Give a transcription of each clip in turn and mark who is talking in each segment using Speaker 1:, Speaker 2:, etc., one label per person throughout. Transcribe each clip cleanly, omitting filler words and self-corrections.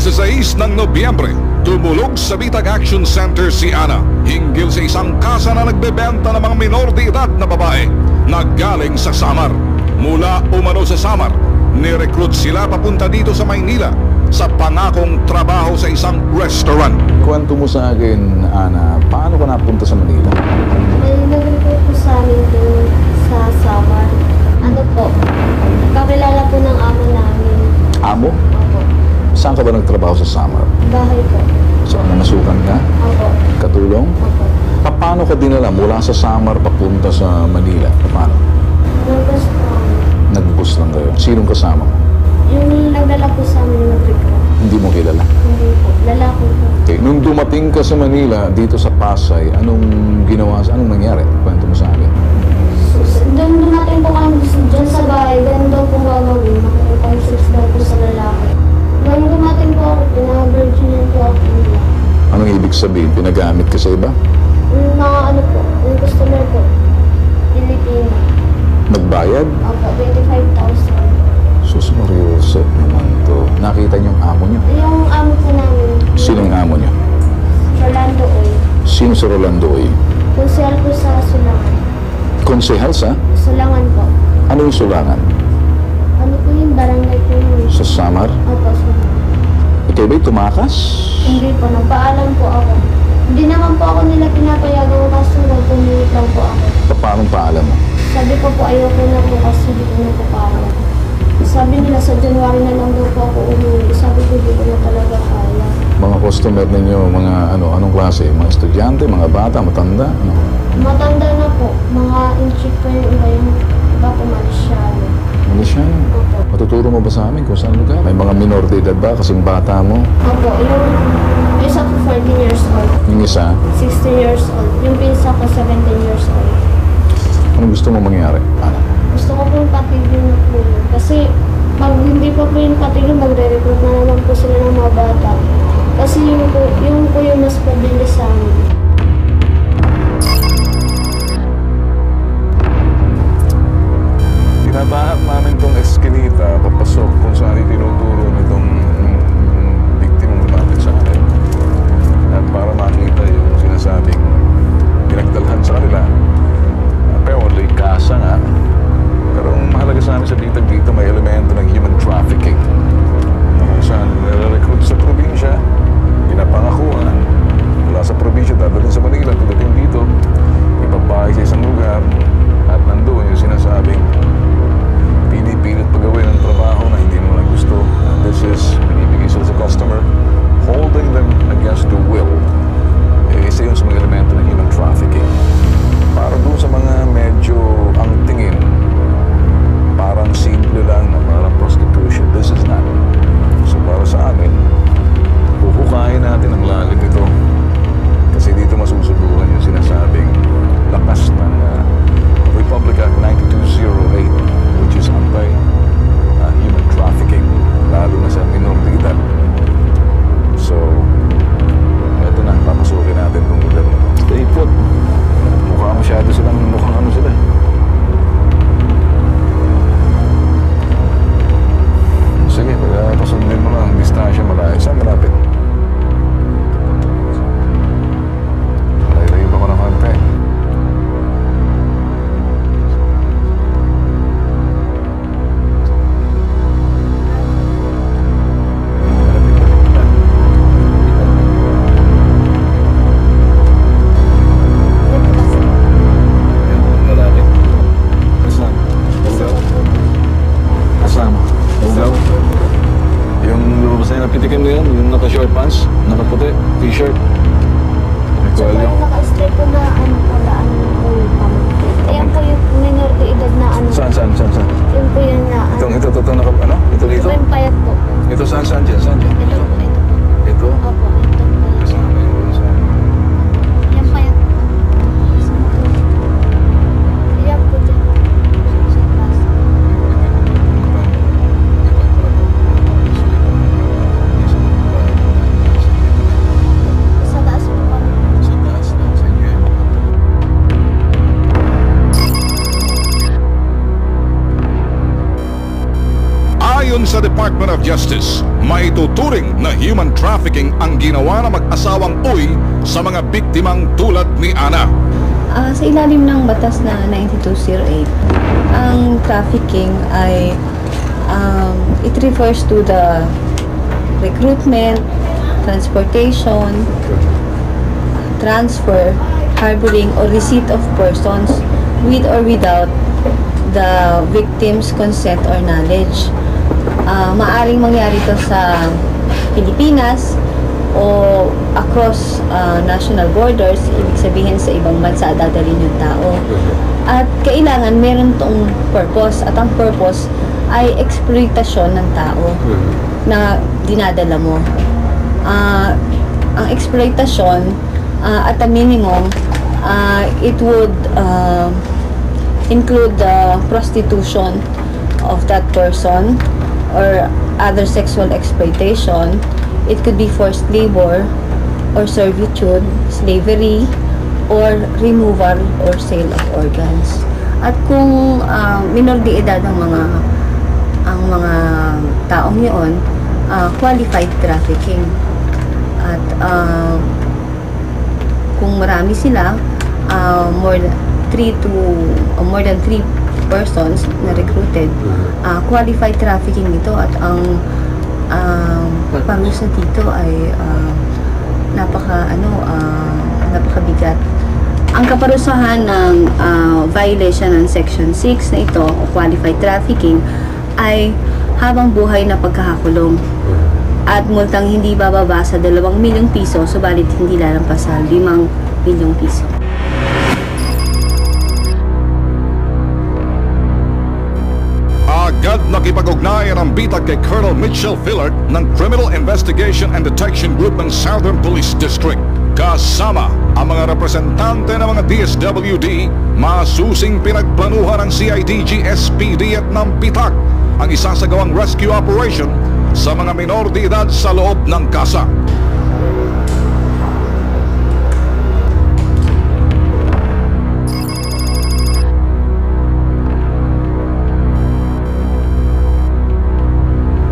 Speaker 1: 16 ng Nobyembre, tumulog sa Bitag Action Center si Ana hinggil sa isang kasa na nagbebenta ng mga minor de edad na babae na galing sa Samar. Mula umano sa Samar, nirecruit sila papunta dito sa Maynila sa pangakong trabaho sa isang restaurant.
Speaker 2: Kwento mo sa akin, Ana, paano ka napunta sa Manila?
Speaker 3: May nag-recruit po sa amin doon sa Samar. Ano po, kakilala po ng amo namin.
Speaker 2: Amo?
Speaker 3: Opo.
Speaker 2: Saan ka ba nagtrabaho sa Samar?
Speaker 3: Bahay po.
Speaker 2: Saan namasukan ka?
Speaker 3: Opo.
Speaker 2: Katulong?
Speaker 3: Opo.
Speaker 2: Paano ka dinala mula sa Samar papunta sa Manila? Paano?
Speaker 3: Nag-bus po kami.
Speaker 2: Nag-bus lang kayo. Sinong kasama mo?
Speaker 3: Yung nagdala po sa amin yung nag-recruit.
Speaker 2: Hindi mo kilala.
Speaker 3: Hindi po. Lalaki po.
Speaker 2: Okay. Nung dumating ka sa Manila, dito sa Pasay, anong nangyari? Kwento mo sa akin.
Speaker 3: Doon dumating po kami dyan sa bahay. Ganun daw po gagawin. Makikipag-sex daw po sa lalaki. Nung dumating po ako, pinaka-virgin po ako nila.
Speaker 2: Anong ibig sabihin? Pinagamit ka sa iba?
Speaker 3: Yung mga ano po, yung customer po. Pilipino.
Speaker 2: Nagbayad?
Speaker 3: Opo, 25,000.
Speaker 2: Sus Mariosep naman to. Nakita niyo ang amo niyo?
Speaker 3: Yung amo po namin.
Speaker 2: Sinong amo niyo?
Speaker 3: Rolando Oy.
Speaker 2: Sino si Rolando Oy?
Speaker 3: Konsehal po sa Sulangan.
Speaker 2: Konsehal sa?
Speaker 3: Sulangan po.
Speaker 2: Ano yung sulangan?
Speaker 3: Ano po yung barangay po yun?
Speaker 2: Sa Samar?
Speaker 3: Opo, Sulangan.
Speaker 2: Ikaw ba'y tumakas?
Speaker 3: Hindi po, nagpaalam po ako. Hindi naman po ako nila pinapayagan kasi nagpumilit lang po ako.
Speaker 2: Paano paalam mo?
Speaker 3: Sabi ko po ayoko na po kasi hindi ko na po kaya. Sabi nila sa January na lang daw po ako umuwi. Sabi ko hindi ko na talaga kaya.
Speaker 2: Mga customer ninyo, mga anong klase? Mga estudyante, mga bata, matanda? Ano?
Speaker 3: Matanda na po. Mga in-check po yung iba po Malaysiano.
Speaker 2: Malaysiano?
Speaker 3: Opo.
Speaker 2: Matuturo mo ba sa amin kung saan lugar? May mga minor de edad ba? Kasing bata mo?
Speaker 3: Opo, yung isa ko 14 years old.
Speaker 2: Yung isa?
Speaker 3: 16 years old. Yung pinsa ko 17 years old.
Speaker 2: Ano gusto mo mangyari? Ano?
Speaker 3: Gusto ko pong patigil na po yun. Kasi pag hindi pa po yung patigil, magre-recruit na naman po sila ng mga bata. Kasi yung po yung mas pabili sa amin.
Speaker 2: Tinatahak namin itong eskinita, papasok kung saan itinuturo nitong biktima lumapit sa akin. At para makita yung sinasabing pinagdalhan sa kanila. Apparently, kasa nga. Pero ang mahalaga sa amin sa bitag dito, may elemento ng human trafficking. Kung saan nire-recruit sa probinsya, pinapangakuan, mula sa probinsya, dadalhin sa Manila, pagdating dito, ibabahay sa isang lugar, at nandoon yung sinasabing pinipilit pagawin ng trabaho na hindi mo na gusto. And this is, binibigay sila sa customer, holding them against the will. Isa yun sa mga elemento ng human trafficking. Para doon sa mga medyo ang tingin, parang simple lang na parang prostitution. This is not. So para sa amin, huhukayin natin ang lalim nito. Kasi dito masusubukan yung sinasabing lakas ng Republic Act 9208, which is anti-human trafficking, lalo na sa minor de edad. So, eto na, papasukin natin itong lugar na ito. Stay put. Mukha masyado silang, mukhang ano sila. Sige, pasundin mo lang, distansya malayo. Saan malapit? Layo-layo ba ko ng konti? Pitikin mo yan, yung naka-short pants, naka-puti, t-shirt. May
Speaker 3: Tsaka
Speaker 2: kwelyo.
Speaker 3: yung naka-straight po na ano pala, ano po yung pamangkin. Ayan po yung minor de edad na ano.
Speaker 2: Saan?
Speaker 3: Yun po yun na ano.
Speaker 2: Ito, naka, ano? Ito dito?
Speaker 3: Ito po yung payat po.
Speaker 2: Ito saan dyan? Saan dyan?
Speaker 3: Ito po.
Speaker 2: Ito?
Speaker 3: Opo, ito po.
Speaker 2: Kasama yun dun sa...
Speaker 3: Yung payat po. Ayan po dyan. Sa taas. Sa taas po kami.
Speaker 2: Sa taas lang sa inyo.
Speaker 1: Ayon Ayon sa Department of Justice, maituturing na human trafficking ang ginawa ng mag-asawang Uy sa mga biktimang tulad ni Ana.
Speaker 4: Sa ilalim ng batas na 9208, ang trafficking ay it refers to the recruitment, transportation, transfer, harboring, or receipt of persons with or without the victim's consent or knowledge. Maaring mangyari ito sa Pilipinas o across national borders, ibig sabihin sa ibang bansa dadalhin yung tao. At kailangan meron tong purpose, at ang purpose ay exploitasyon ng tao na dinadala mo. Ang exploitasyon at a minimum, it would include the prostitution of that person or other sexual exploitation. It could be forced labor or servitude, slavery, or removal or sale of organs. At kung minor de edad ang mga taong yun, qualified trafficking. At kung marami sila, more than 3 persons na recruited, qualified trafficking ito, at ang parusa dito ay napakabigat. Ang kaparusahan ng violation ng Section 6 na ito, o qualified trafficking, ay habang buhay na pagkakakulong at multang hindi bababa sa 2 milyong piso, subalit hindi lalampas sa 5 milyong piso.
Speaker 1: Agad nakipag-ugnayan ang bitag kay Colonel Mitchell Fillard ng Criminal Investigation and Detection Group ng Southern Police District. Kasama ang mga representante ng mga DSWD, masusing pinagplanuhan ng CIDG, SPD at ng BITAC ang isasagawang rescue operation sa mga minor de edad sa loob ng kasa.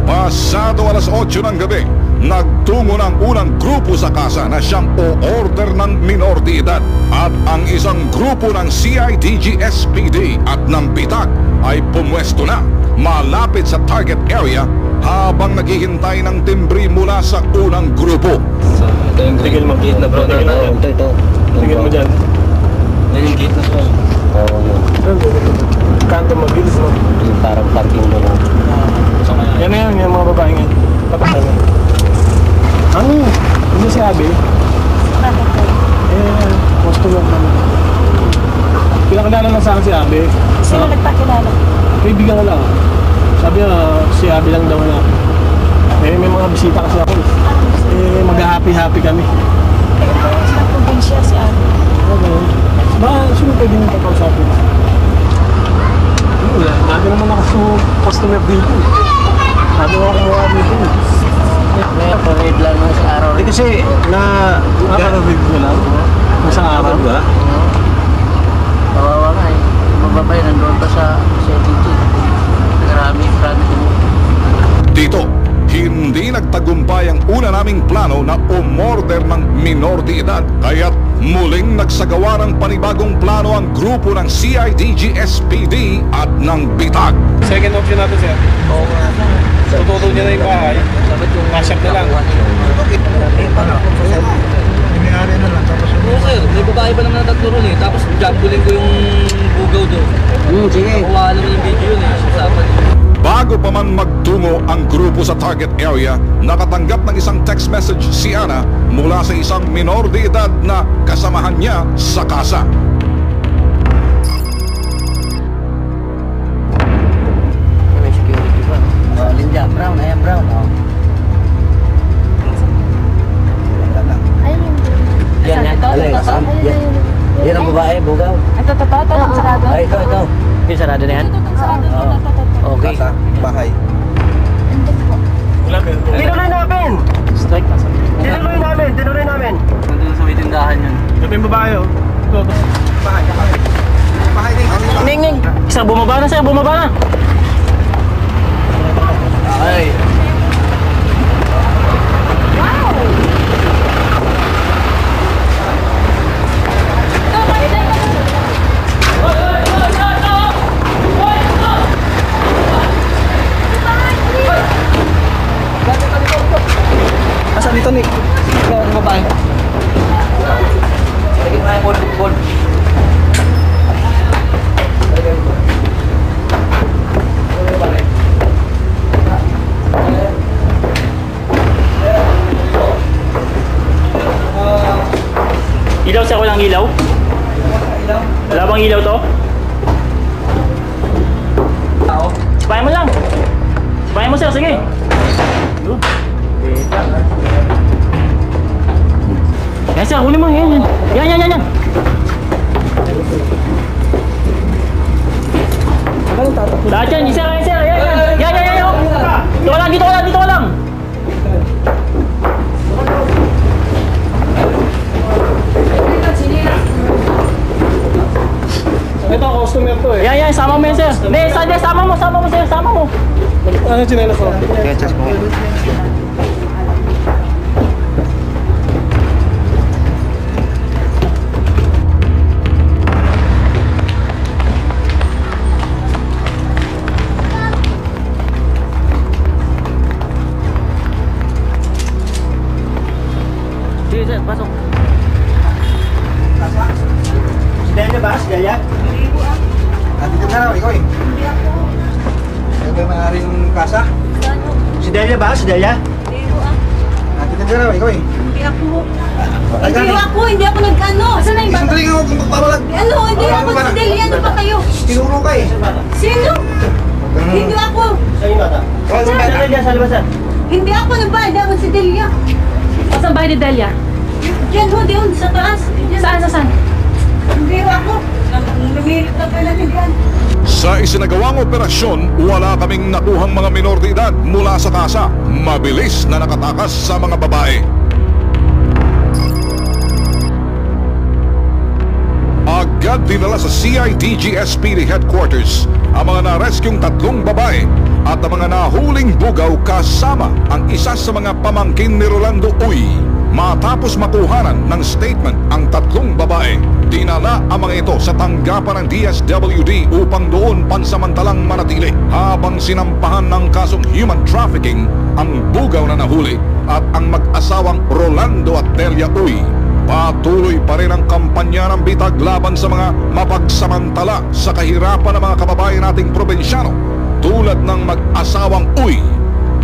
Speaker 1: Pasado alas 8 ng gabi, nagtungo ng unang grupo sa kasa na siyang o-order ng minor de edad, at ang isang grupo ng CIDG, SPD at ng BITAC ay pumwesto na malapit sa target area habang naghihintay ng timbre mula sa unang grupo.
Speaker 5: Ito yung tigil mo gate na bro. Ito. Tigil mo dyan. Yan yung gate na bro. Oo. Kanto mabilis mo. Yung parang parking mo na. Yan na yan, yung mga babae ngayon. Patay mo. Ano? Hindi si Abby? Gusto mo naman. Pinakilala lang sa akin si Abby.
Speaker 4: Sino nagpakilala?
Speaker 5: Kaibigan ko lang. Sabi niya, si Abby lang daw na. May mga bisita kasi ako. Mag-happy-happy kami.
Speaker 4: Sa probinsya si Abby.
Speaker 5: Ba, sino pwede nyo pagkausapin? Wala, dati naman ako customer dito. Sabi ko kumuha dito. May parade lang ng isang araw. Kasi nakarabig ko lang. Isang araw ba? Kawawa nga eh. Mababay, nandoon pa sa CIDG. Marami front.
Speaker 1: Dito, hindi nagtagumpay ang una naming plano na umorder ng minor de edad, kaya't muling nagsagawa ng panibagong plano ang grupo ng CIDG, SPD at ng BITAC.
Speaker 5: Second option natin, sir. Oo nga. Tutulong niya na yung bahay. Cash up na lang.
Speaker 6: Nangyari na lang.
Speaker 7: Oo sir, may babae pa naman na tatlo ron eh. Tapos jambulin ko yung bugaw doon.
Speaker 6: Sige.
Speaker 7: Nakuha naman yung video yun eh. Usapan.
Speaker 1: Bago pa man magtungo ang grupo sa target area, nakatanggap ng isang text message si Ana mula sa isang minor de edad na kasamahan niya sa kasa.
Speaker 7: May security ba? Linda, brown. Ayan, brown. Oh.
Speaker 3: Ayun yung
Speaker 7: Yan, yan. Yan ang babae, bugaw.
Speaker 4: Ito, sarado.
Speaker 7: Ay, ito. Yung sarado na yan?
Speaker 4: Sarado na.
Speaker 7: Okay.
Speaker 6: Bahay.
Speaker 5: Tinuloy namin!
Speaker 7: Strike na sa
Speaker 5: Tinuloy namin!
Speaker 7: Nandun sa may tindahan yun.
Speaker 5: Ito yung babae, oh. Ito.
Speaker 6: Bahay din.
Speaker 5: Ning! Isa, bumaba na.
Speaker 7: Ay, ni ng babae. Sige, may bol.
Speaker 5: Ilaw sir, walang ilaw? Wala bang ilaw to? Sabay mo lang. Sabay mo sir, sige. Yan sir, huli mo. Yan. Lahat yan, sir. Yan. Dito ka lang.
Speaker 7: Ito, customer to eh.
Speaker 5: Yan, sama mo yan sir. Hindi, sama mo sir, sama mo.
Speaker 7: Ano chinelas ko?
Speaker 5: Sige sir, pasok.
Speaker 6: Si Delia ba? Si Delia? Dito ka raw, ikaw eh. Ikaw ba may-ari ng kasa? Si Delia ba? Si Delia? Dito ka raw, ikaw eh.
Speaker 8: Hindi ako nag-ano. Saan na yung bata?
Speaker 6: Sandali nga huwag mong magpapalag.
Speaker 8: Ano, hindi ako si Delia. Ano ba kayo?
Speaker 6: Tinuro ka eh.
Speaker 8: Sino? Hindi ako.
Speaker 6: Kawal sa bata.
Speaker 8: Hindi ako nagbayad. Ako si Delia.
Speaker 9: Saan bahay ni Delia?
Speaker 8: Diyan ho, diyan sa taas.
Speaker 9: Saan?
Speaker 8: Hindi ako. Lumilit na pala nila.
Speaker 1: Sa isinagawang operasyon, wala kaming nakuhang mga minor de edad mula sa kasa. Mabilis na nakatakas sa mga babae. Agad dinala sa CIDG SPD headquarters ang mga na-rescueng 3 babae at ang mga nahuling bugaw kasama ang isa sa mga pamangkin ni Rolando Uy. Matapos makuhanan ng statement ang 3 babae, dinala ang mga ito sa tanggapan ng DSWD upang doon pansamantalang manatili habang sinampahan ng kasong human trafficking ang bugaw na nahuli at ang mag-asawang Rolando at Delia Uy. Patuloy pa rin ang kampanya ng bitag laban sa mga mapagsamantala sa kahirapan ng mga kababayan nating probinsyano tulad ng mag-asawang Uy.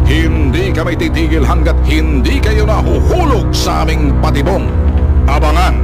Speaker 1: Hindi kami titigil hanggat hindi kayo nahuhulog sa aming patibong. Abangan